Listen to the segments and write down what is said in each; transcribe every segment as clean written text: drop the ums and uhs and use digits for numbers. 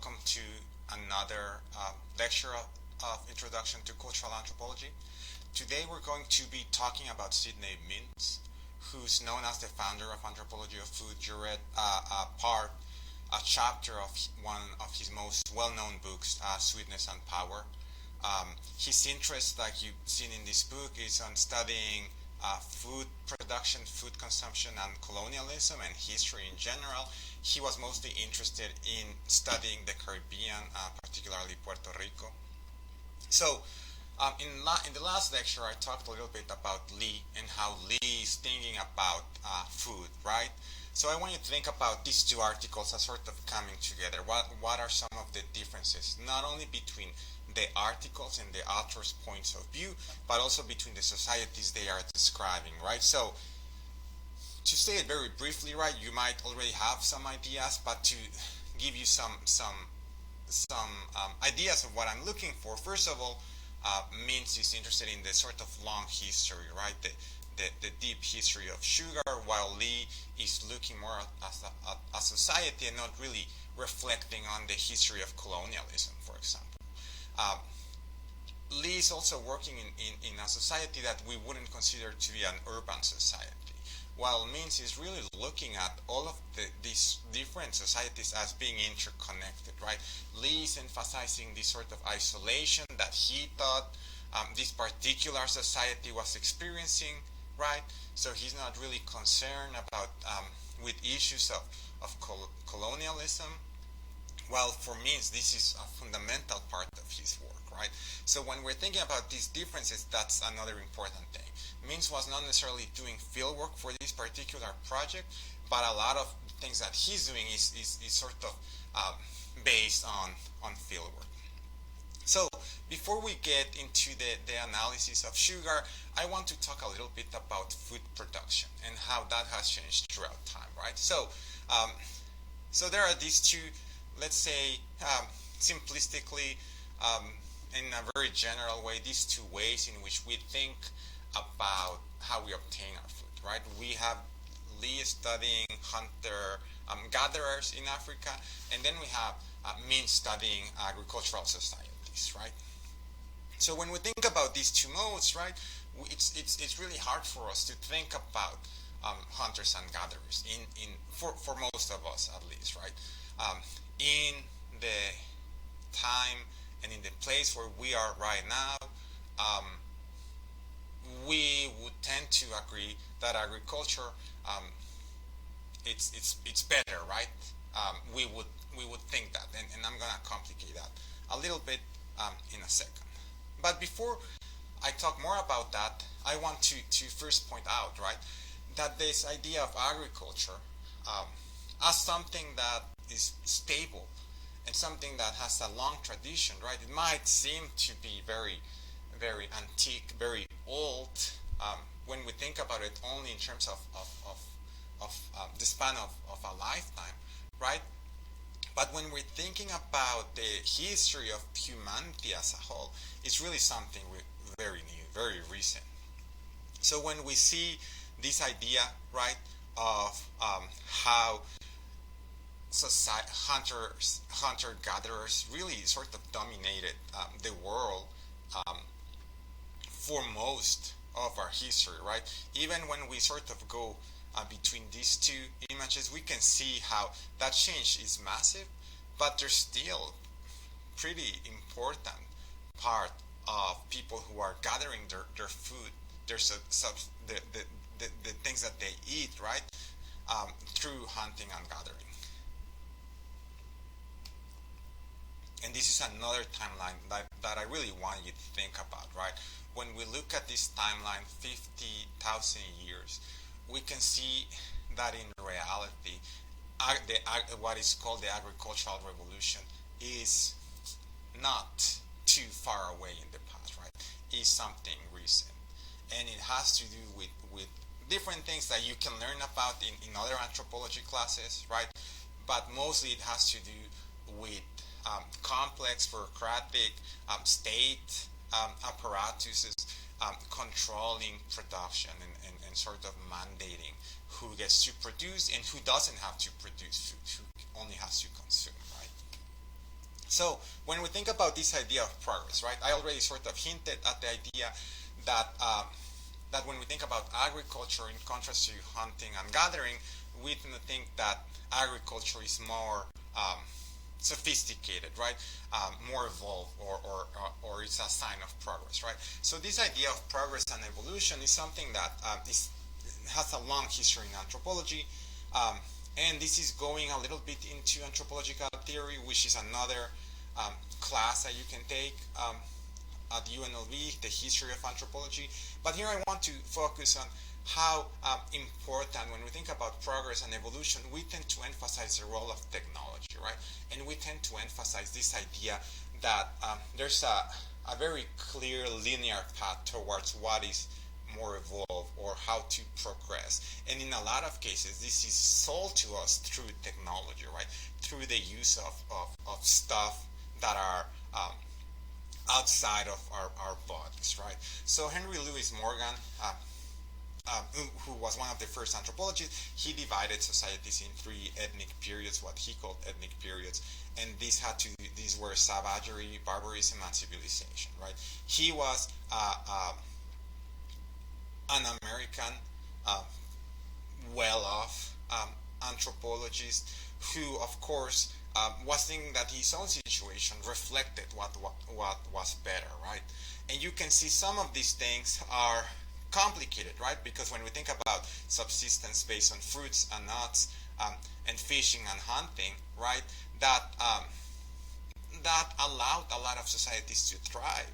welcome to another lecture of Introduction to Cultural Anthropology. Today we're going to be talking about Sidney Mintz, who's known as the founder of Anthropology of Food. You read a chapter of one of his most well-known books, Sweetness and Power. His interest, like you've seen in this book, is on studying food production, food consumption, and colonialism and history in general. He was mostly interested in studying the Caribbean, particularly Puerto Rico. So, in the last lecture, I talked a little bit about Lee and how Lee is thinking about food, right? So I want you to think about these two articles as sort of coming together. What are some of the differences, not only between the articles and the author's points of view, but also between the societies they are describing, right? So, to say it very briefly, right, you might already have some ideas, but to give you some ideas of what I'm looking for, first of all, Mintz is interested in the sort of long history, right, the deep history of sugar, while Lee is looking more at a society and not really reflecting on the history of colonialism, for example. Lee is also working in a society that we wouldn't consider to be an urban society, while Mintz is really looking at all of these different societies as being interconnected, right? Lee is emphasizing this sort of isolation that he thought this particular society was experiencing, right? So he's not really concerned about with issues of colonialism. Well, for Mintz, this is a fundamental part of his work, right? So when we're thinking about these differences, that's another important thing. Mintz was not necessarily doing field work for this particular project, but a lot of things that he's doing is sort of based on field work. So before we get into the analysis of sugar, I want to talk a little bit about food production and how that has changed throughout time, right? So, so there are these two, let's say, simplistically, in a very general way, these two ways in which we think about how we obtain our food, right? We have Lee studying hunter-gatherers in Africa, and then we have Mintz studying agricultural societies, right? So when we think about these two modes, right, it's really hard for us to think about hunters and gatherers for most of us at least, right? In the time and in the place where we are right now, we would tend to agree that agriculture it's better, right? We would think that, and I'm gonna complicate that a little bit in a second. But before I talk more about that, I want to first point out, right, that this idea of agriculture as something that is stable and something that has a long tradition, right? It might seem to be very, very antique, very old, when we think about it only in terms of the span of a lifetime, right? But when we're thinking about the history of humanity as a whole, it's really something very new, very recent. So when we see this idea, right, of how hunter-gatherers really sort of dominated the world for most of our history, right? Even when we sort of go between these two images, we can see how that change is massive, but there's still pretty important part of people who are gathering their food, the things that they eat, right, through hunting and gathering. And this is another timeline that I really want you to think about, right? When we look at this timeline, 50,000 years, we can see that in reality, what is called the agricultural revolution is not too far away in the past, right? It's something recent. And it has to do with different things that you can learn about in other anthropology classes, right? But mostly it has to do with complex bureaucratic state apparatuses controlling production and sort of mandating who gets to produce and who doesn't have to produce food, who only has to consume, right? So when we think about this idea of progress, right, I already sort of hinted at the idea that that when we think about agriculture in contrast to hunting and gathering, we tend to think that agriculture is more sophisticated, right? More evolved, or it's a sign of progress, right? So this idea of progress and evolution is something that has a long history in anthropology, and this is going a little bit into anthropological theory, which is another class that you can take at UNLV, the history of anthropology. But here I want to focus on how important, when we think about progress and evolution, we tend to emphasize the role of technology, right? And we tend to emphasize this idea that there's a very clear linear path towards what is more evolved or how to progress. And in a lot of cases, this is sold to us through technology, right? Through the use of stuff that are outside of our bodies, right? So Henry Louis Morgan, who was one of the first anthropologists, he divided societies in three ethnic periods, what he called ethnic periods, and these were savagery, barbarism, and civilization, right? He was an American, well-off anthropologist who, of course, was thinking that his own situation reflected what was better, right? And you can see some of these things are complicated, right? Because when we think about subsistence based on fruits and nuts, and fishing and hunting, right, that allowed a lot of societies to thrive.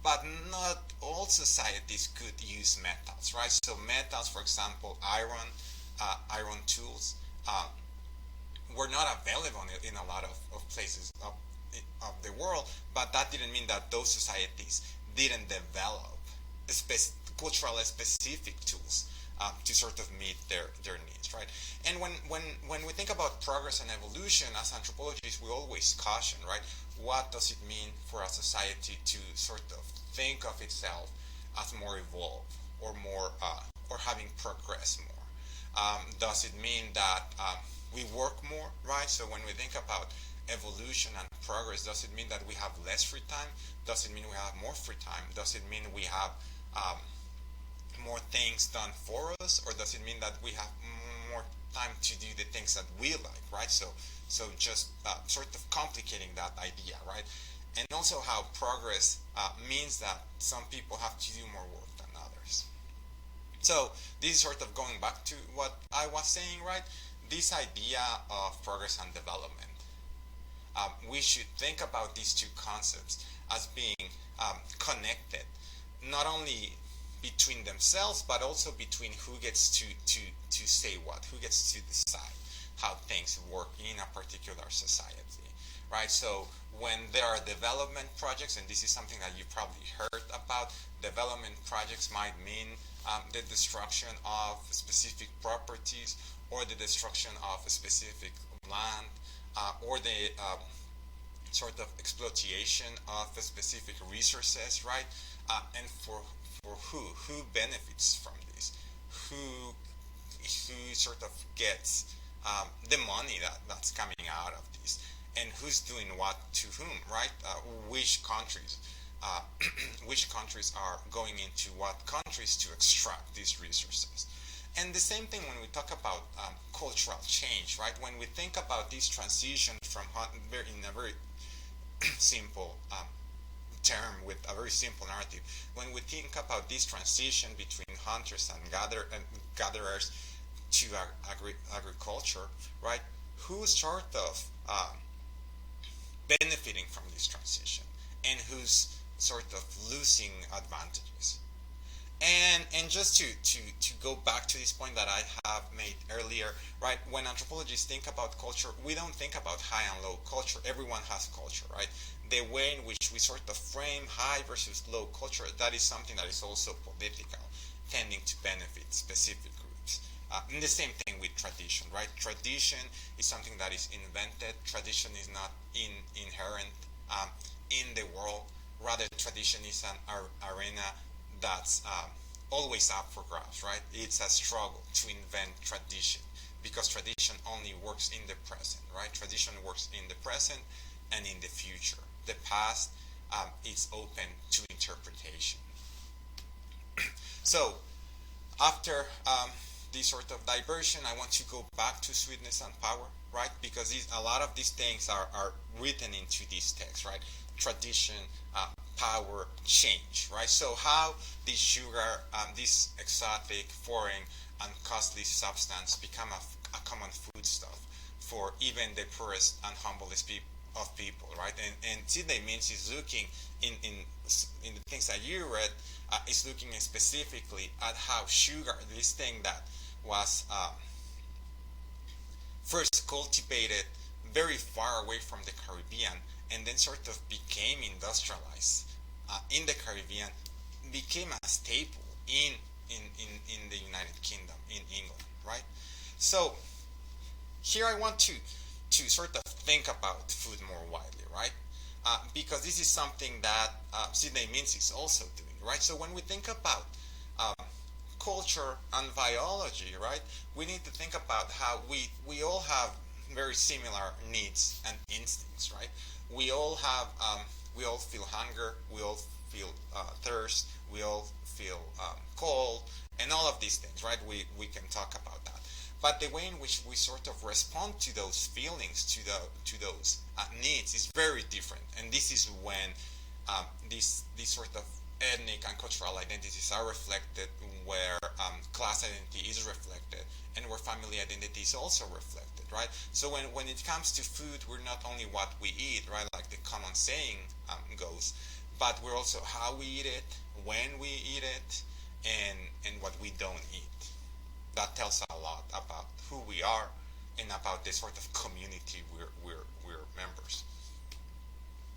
But not all societies could use metals, right? So metals, for example, iron tools, were not available in a lot of places of the world, but that didn't mean that those societies didn't develop cultural specific tools to sort of meet their needs, right? And when we think about progress and evolution as anthropologists, we always caution, right? What does it mean for a society to sort of think of itself as more evolved or more or having progressed more? Does it mean that we work more, right? So when we think about evolution and progress, does it mean that we have less free time? Does it mean we have more free time? Does it mean we have more things done for us, or does it mean that we have more time to do the things that we like, right? So just sort of complicating that idea, right? And also how progress means that some people have to do more work than others. So this is sort of going back to what I was saying, right? This idea of progress and development. We should think about these two concepts as being connected, not only between themselves, but also between who gets to say what, who gets to decide how things work in a particular society, right? So when there are development projects, and this is something that you probably heard about, development projects might mean the destruction of specific properties, or the destruction of a specific land, or the sort of exploitation of specific resources, right? And for who benefits from this? Who sort of gets the money that's coming out of this? And who's doing what to whom, right? Which countries are going into what countries to extract these resources? And the same thing when we talk about cultural change, right? When we think about this transition from in a very simple term with a very simple narrative, when we think about this transition between hunters and gatherers to agriculture, right? Who's sort of benefiting from this transition, and who's sort of losing advantages? And just to go back to this point that I have made earlier, right? When anthropologists think about culture, we don't think about high and low culture. Everyone has culture, right? The way in which we sort of frame high versus low culture, that is something that is also political, tending to benefit specific groups. And the same thing with tradition, right? Tradition is something that is invented. Tradition is not inherent in the world. Rather, tradition is an arena that's always up for grabs, right? It's a struggle to invent tradition, because tradition only works in the present, right? Tradition works in the present and in the future. The past is open to interpretation. So, after this sort of diversion, I want to go back to sweetness and power, right? Because a lot of these things are written into these texts, right? Tradition, power, change, right? So how this sugar, this exotic, foreign, and costly substance become a common foodstuff for even the poorest and humblest of people, right? And Sidney Mintz is looking in the things that you read, is looking specifically at how sugar, this thing that was first cultivated very far away from the Caribbean and then sort of became industrialized in the Caribbean, became a staple in the United Kingdom, in England, right? So here I want to sort of think about food more widely, right? Because this is something that Sidney Mintz is also doing, right? So when we think about culture and biology, right, we need to think about how we all have very similar needs and instincts, right? We all have, we all feel hunger, we all feel thirst, we all feel cold, and all of these things, right? We can talk about that. But the way in which we sort of respond to those feelings, to those needs, is very different. And this is when these sort of ethnic and cultural identities are reflected, where class identity is reflected, and where family identity is also reflected, right? So when it comes to food, we're not only what we eat, right, like the common saying goes, but we're also how we eat it, when we eat it, and what we don't eat. That tells a lot about who we are and about the sort of community we're members.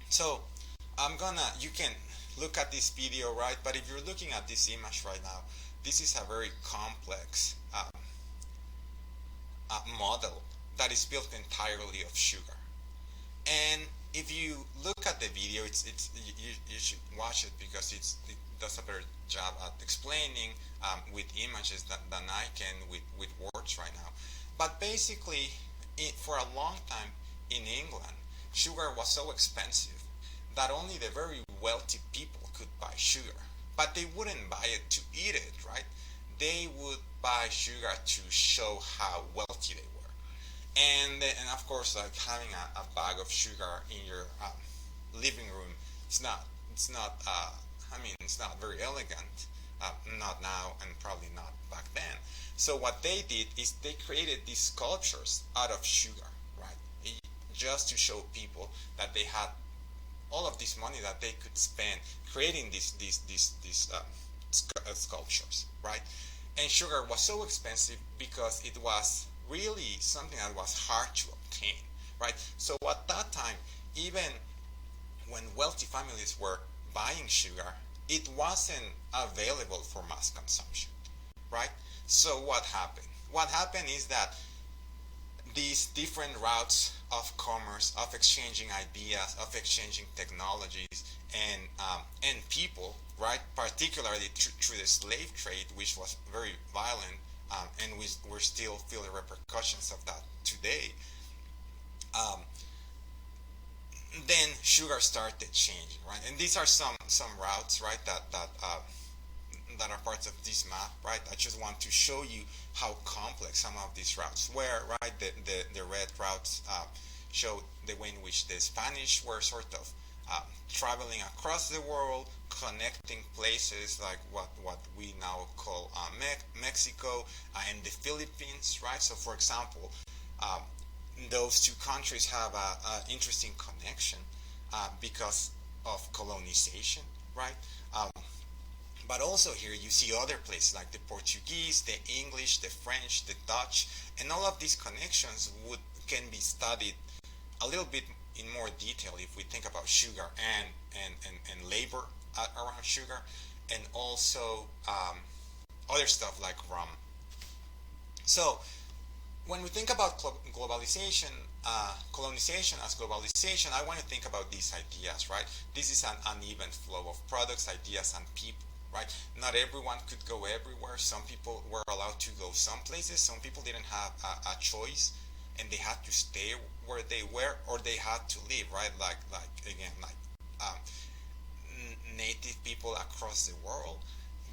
So you can look at this video, right? But if you're looking at this image right now, this is a very complex model that is built entirely of sugar. And if you look at the video, you should watch it because it does a better job at explaining with images than I can with words right now. But basically, for a long time in England, sugar was so expensive that only the very wealthy people could buy sugar. But they wouldn't buy it to eat it, right? They would buy sugar to show how wealthy they were. And of course, like having a bag of sugar in your living room, it's not very elegant, not now and probably not back then. So what they did is they created these sculptures out of sugar, right? Just to show people that they had all of this money that they could spend creating these sculptures, right? And sugar was so expensive because it was really something that was hard to obtain, right? So at that time, even when wealthy families were buying sugar, it wasn't available for mass consumption, right? So what happened? What happened is that these different routes of commerce, of exchanging ideas, of exchanging technologies, and people, right? Particularly through the slave trade, which was very violent, and we're still feeling repercussions of that today. Then sugar started changing, right? And these are some routes, right, that are parts of this map, right? I just want to show you how complex some of these routes were, right? The red routes show the way in which the Spanish were sort of traveling across the world, connecting places like what we now call Mexico and the Philippines, right? So, for example, those two countries have an interesting connection because of colonization, right? But also here you see other places like the Portuguese, the English, the French, the Dutch, and all of these connections can be studied a little bit in more detail if we think about sugar and labor around sugar, and also other stuff like rum. So when we think about globalization, colonization as globalization, I want to think about these ideas, right? This is an uneven flow of products, ideas, and people, right? Not everyone could go everywhere. Some people were allowed to go some places. Some people didn't have a choice, and they had to stay where they were, or they had to leave, right? Like again, like um, native people across the world,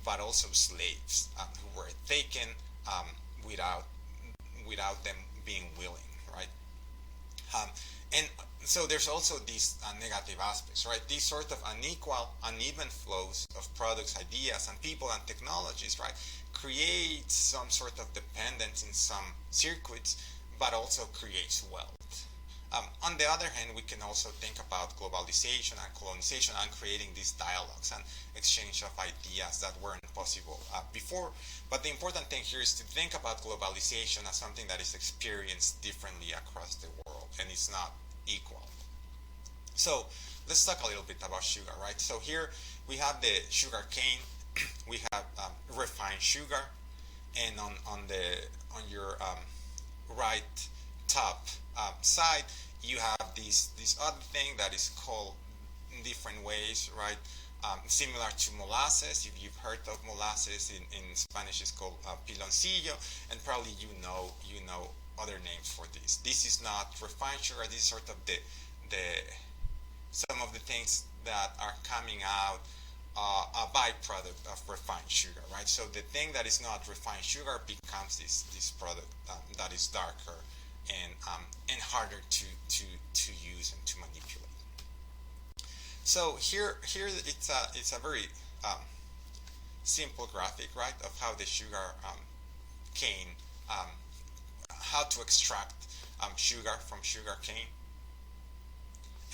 but also slaves who were taken um, without them being willing, right? Um, and so there's also these negative aspects, right? These sort of uneven flows of products, ideas, and people and technologies, right, create some sort of dependence in some circuits, but also creates wealth. On the other hand, we can also think about globalization and colonization and creating these dialogues and exchange of ideas that weren't possible before. But the important thing here is to think about globalization as something that is experienced differently across the world, and it's not equal. So let's talk a little bit about sugar, right? So here we have the sugar cane, we have refined sugar, and on your right top side, you have this other thing that is called in different ways, right? Similar to molasses. If you've heard of molasses, in Spanish it's called piloncillo, and probably you know other names for this. This is not refined sugar. This is sort of the some of the things that are coming out a byproduct of refined sugar, right? So the thing that is not refined sugar becomes this product that is darker and harder to use and to manipulate. So here it's a very simple graphic, right, of how the sugar cane, how to extract sugar from sugar cane.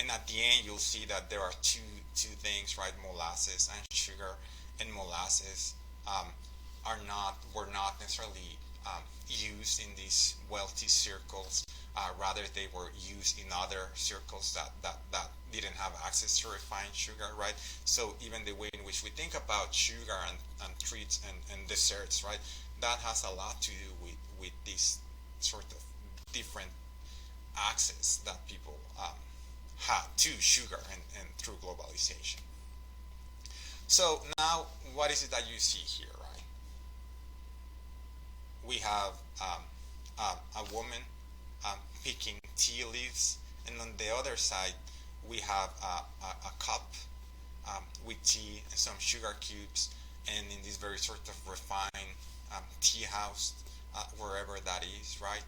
And at the end, you'll see that there are two things, right? Molasses and sugar. And molasses were not necessarily used in these wealthy circles. Rather, they were used in other circles that didn't have access to refined sugar, right? So even the way in which we think about sugar and treats and desserts, right? That has a lot to do with this sort of different access that people had to sugar and through globalization. So now, what is it that you see here, right? We have a woman picking tea leaves, and on the other side, we have a cup with tea and some sugar cubes, and in this very sort of refined tea house, wherever that is, right?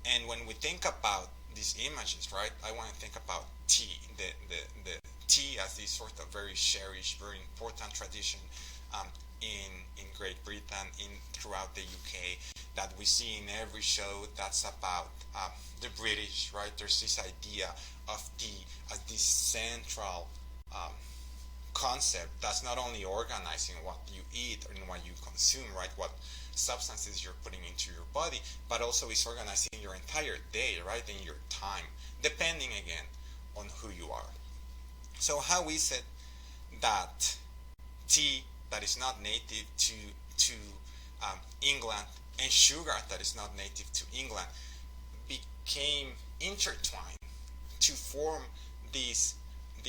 And when we think about these images, right, I want to think about tea, the tea as this sort of very cherished, very important tradition in Great Britain, throughout the UK, that we see in every show that's about the British, right? There's this idea of tea as this central concept that's not only organizing what you eat and what you consume, right? What substances you're putting into your body, but also is organizing your entire day, right? In your time, depending again on who you are. So how is it that tea that is not native to England and sugar that is not native to England became intertwined to form this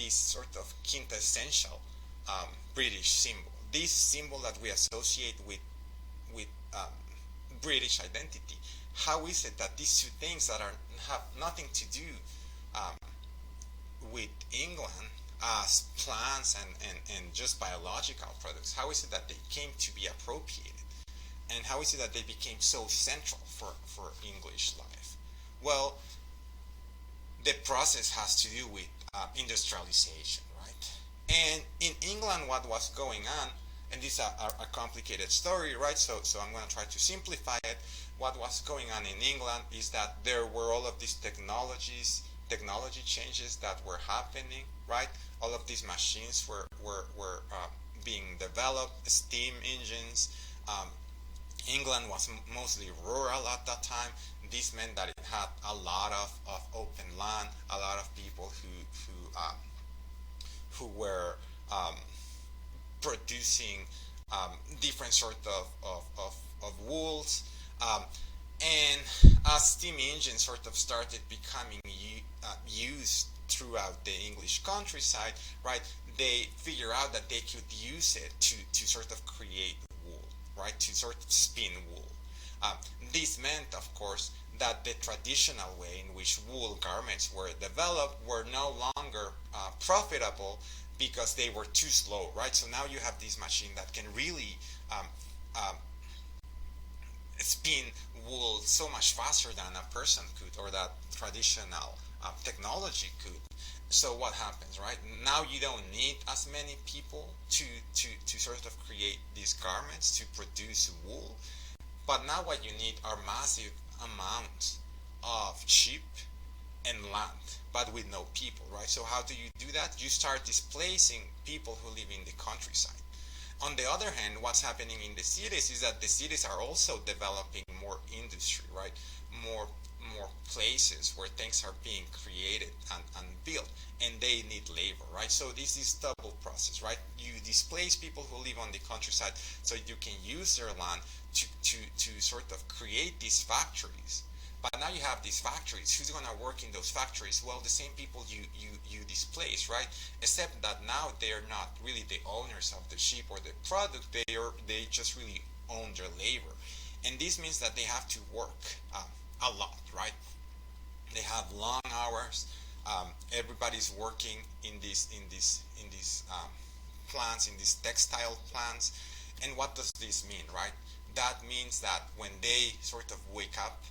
sort of quintessential British symbol, this symbol that we associate with British identity? How is it that these two things that have nothing to do with England as plants and just biological products, how is it that they came to be appropriated? And how is it that they became so central for English life? Well, the process has to do with industrialization, right? And in England, what was going on, and this is a complicated story, right? So I'm going to try to simplify it. What was going on in England is that there were all of these technology changes that were happening, right? All of these machines were being developed, steam engines. England was mostly rural at that time. This meant that it had a lot of open land, a lot of people who were producing different sort of wools. And as steam engines sort of started becoming used throughout the English countryside, right, they figure out that they could use it to sort of create wool, right? To sort of spin wool. Um, this meant, of course, that the traditional way in which wool garments were developed were no longer profitable because they were too slow, right? So now you have this machine that can really um, um, spin wool so much faster than a person could, or that traditional technology could. So what happens, right? Now you don't need as many people to sort of create these garments, to produce wool, but now what you need are massive amounts of sheep and land, but with no people, right? So how do you do that? You start displacing people who live in the countryside. On the other hand, what's happening in the cities is that the cities are also developing more industry, right? More places where things are being created and built, and they need labor, right? So this is double process, right? You displace people who live on the countryside so you can use their land to sort of create these factories. But now you have these factories. Who's going to work in those factories? Well, the same people you displace, right? Except that now they're not really the owners of the sheep or the product. They just really own their labor, and this means that they have to work a lot, right? They have long hours. Everybody's working in these plants, in these textile plants. And what does this mean, right? That means that when they sort of wake up,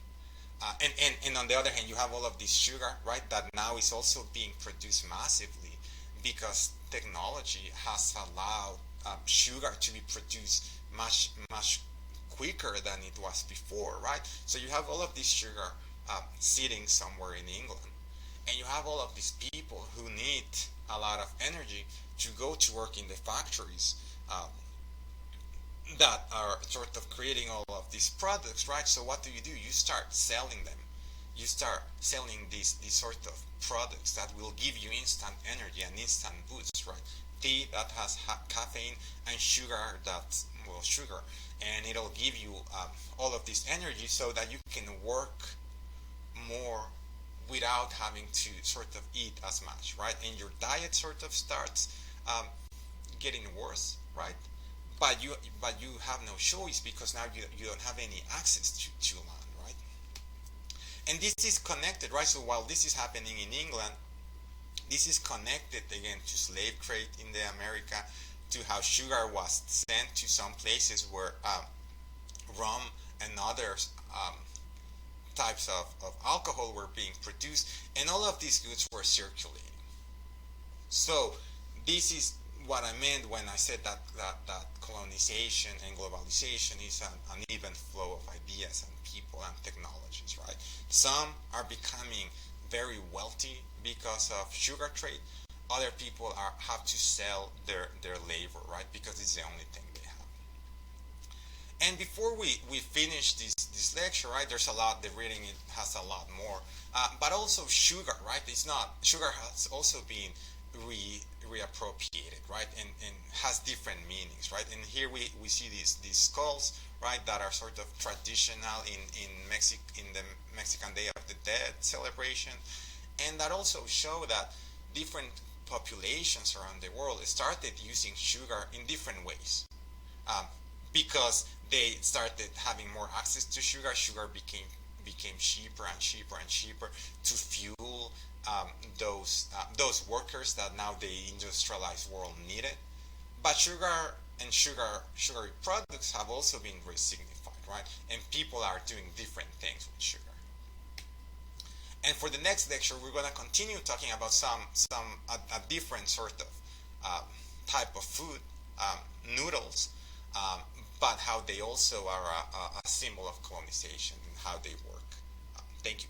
and on the other hand, you have all of this sugar, right, that now is also being produced massively because technology has allowed sugar to be produced much quicker than it was before, right? So you have all of this sugar sitting somewhere in England, and you have all of these people who need a lot of energy to go to work in the factories that are sort of creating all of these products, right? So what do? You start selling them. You start selling these sort of products that will give you instant energy and instant boost, right? Tea that has caffeine, and sugar that's, well, sugar, and it'll give you all of this energy so that you can work more without having to sort of eat as much, right? And your diet sort of starts getting worse, right? But you have no choice because now you don't have any access to land, right? And this is connected, right? So while this is happening in England, this is connected again to slave trade in the America, to how sugar was sent to some places where rum and other types of alcohol were being produced, and all of these goods were circulating. So this is what I meant when I said that colonization and globalization is an even flow of ideas and people and technologies, right? Some are becoming very wealthy because of sugar trade. Other people have to sell their labor, right? Because it's the only thing they have. And before we finish this lecture, right? There's a lot. The reading it has a lot more, but also sugar, right? It's not sugar has also been reappropriated, right? And has different meanings, right? And here we see these skulls, right? That are sort of traditional in the Mexican Day of the Dead celebration, and that also show that different populations around the world started using sugar in different ways, because they started having more access to sugar. Sugar became cheaper and cheaper and cheaper to fuel those workers that now the industrialized world needed. But sugar and sugary products have also been resignified, right? And people are doing different things with sugar. And for the next lecture, we're going to continue talking about a different sort of type of food, noodles, but how they also are a symbol of colonization and how they work. Thank you.